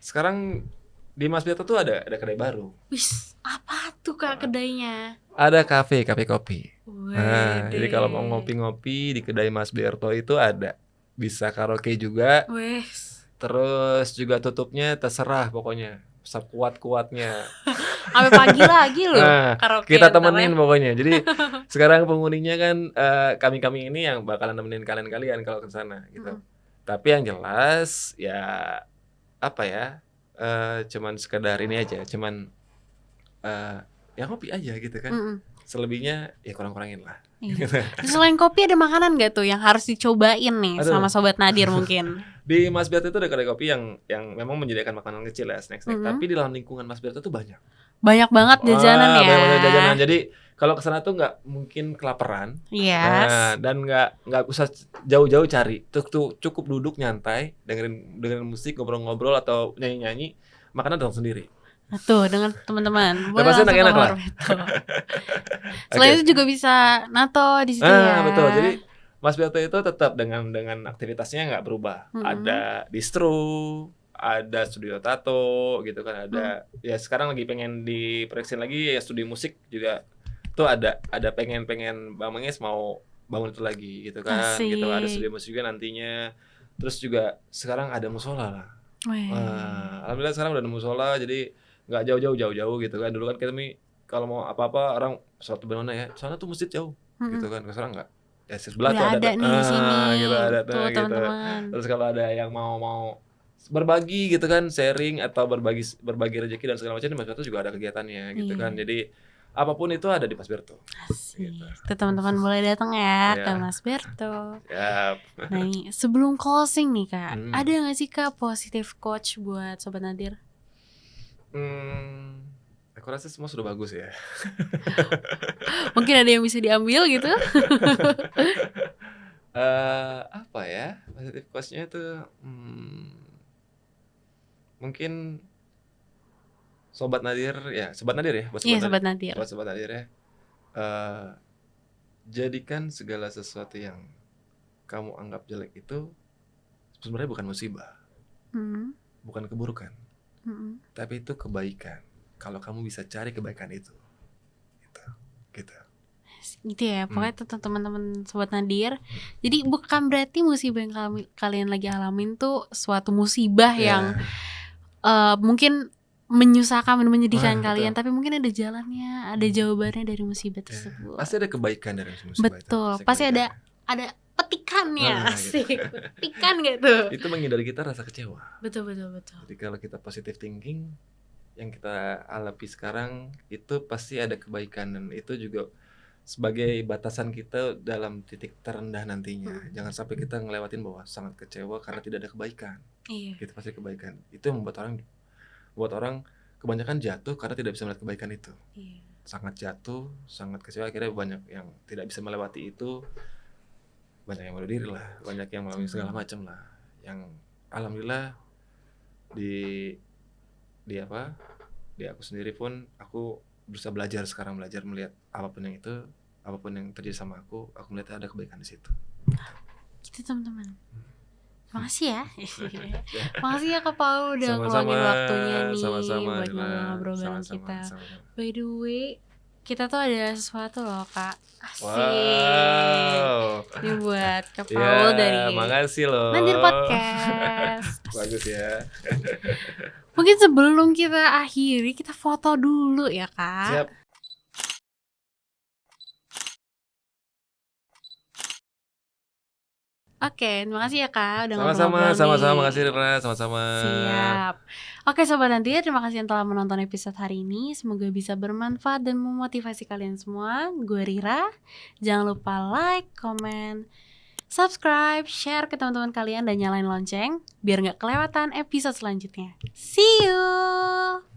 Sekarang di Mas Beto tuh ada kedai baru. Wis, apa tuh Kak kedainya? Ada kafe kopi. Wede. Jadi kalau mau ngopi-ngopi di kedai Mas Berto itu ada. Bisa karaoke juga. Wes. Terus juga tutupnya terserah pokoknya. Sekuat-kuatnya. Sampai pagi lagi loh. Karaoke Kita ntar temenin ya. pokoknya. Jadi sekarang penghuninya kan kami ini yang bakalan nemenin kalian kalau ke sana gitu. Tapi yang jelas ya apa ya? Cuman sekedar ini aja, cuman ya ngopi aja gitu kan. Selebihnya ya kurang-kurangin lah. Iya. Selain kopi ada makanan gak tuh yang harus dicobain nih sama Sobat Nadir mungkin? Di Mas Berto itu ada kedai kopi yang memang menyediakan makanan kecil ya, snack. Tapi di dalam lingkungan Mas Berto tuh banyak. Banyak banget jajanan ya. Banyak jajanan. Jadi kalau kesana tuh nggak mungkin kelaparan. Yes. Dan nggak usah jauh-jauh cari. Tuh cukup duduk nyantai, dengerin musik, ngobrol-ngobrol atau nyanyi-nyanyi, makanan datang sendiri. Tuh dengan teman-teman. Boleh pasti enak lah. Selain itu juga bisa nato di situ ya. Betul. Jadi Mas Berto itu tetap dengan aktivitasnya nggak berubah. Ada distro, ada studio tato gitu kan, ada ya sekarang lagi pengen diproyeksi lagi ya studio musik juga tuh ada pengen Bang Menges mau bangun itu lagi gitu kan. Asik. Gitu ada studio musik juga nantinya. Terus juga sekarang ada musola lah. Alhamdulillah sekarang udah ada musola, jadi nggak jauh gitu kan. Dulu kan kita kalau mau apa-apa orang suatu mana ya, sana tuh masjid jauh gitu kan. Sekarang nggak, ya sebelah tuh ada nih di sini gitu, ada tuh gitu. teman-teman. Terus kalau ada yang mau berbagi gitu kan, sharing atau berbagi rezeki dan segala macam, di Mas Berto juga ada kegiatannya gitu kan. Jadi apapun itu ada di Mas Berto. Asik. Gitu. Tuh teman-teman boleh datang ya ke Mas Berto. Yap. Nah ini sebelum closing nih Kak, ada nggak sih Kak positive coach buat Sobat Nadir? Aku rasa semua sudah bagus ya. Mungkin ada yang bisa diambil gitu. Apa ya positive coach-nya itu mungkin Sobat Nadir ya, Sobat Nadir ya, Iya Sobat Nadir. Buat Sobat Nadir ya. Jadikan segala sesuatu yang kamu anggap jelek itu sebenarnya bukan musibah, bukan keburukan, tapi itu kebaikan. Kalau kamu bisa cari kebaikan itu, gitu. Gitu ya, pokoknya tetap teman-teman sobat Nadir. Jadi bukan berarti musibah yang kalian lagi alamin tuh suatu musibah yang mungkin menyusahkan dan menyedihkan kalian, tapi mungkin ada jalannya, ada jawabannya dari musibah tersebut. Pasti ada kebaikan dari musibah betul, itu. Pasti ada petikannya, asik. Petikan gitu. Itu menghindari kita rasa kecewa. Betul. Jadi kalau kita positive thinking, yang kita alami sekarang itu pasti ada kebaikan, dan itu juga sebagai batasan kita dalam titik terendah nantinya. Jangan sampai kita ngelewatin bahwa sangat kecewa karena tidak ada kebaikan. Itu pasti kebaikan. Itu yang membuat orang kebanyakan jatuh karena tidak bisa melihat kebaikan itu. Sangat jatuh, sangat kecewa, akhirnya banyak yang tidak bisa melewati itu. Banyak yang bunuh diri lah, banyak yang melalui segala macam lah. Yang alhamdulillah di aku sendiri pun aku berusaha belajar melihat apapun yang terjadi sama aku melihat ada kebaikan di situ. Gitu teman-teman. Makasih ya. Makasih ya Kak Paul udah ngeluangin waktunya nih buat ngobrol bareng kita. By the way, kita tuh ada sesuatu loh Kak. Asik. Wow. Ini buat Kak Paul dari makasih loh. Nadir Podcast. Bagus ya. Mungkin sebelum kita akhiri, kita foto dulu ya Kak. Siap. Oke, terima kasih ya Kak udah Sama-sama, makasih Rira, sama-sama. Siap. Oke Sobat Nadir, terima kasih yang telah menonton episode hari ini. Semoga bisa bermanfaat dan memotivasi kalian semua. Gue Rira. Jangan lupa like, comment, subscribe, share ke teman-teman kalian dan nyalain lonceng biar gak kelewatan episode selanjutnya. See you.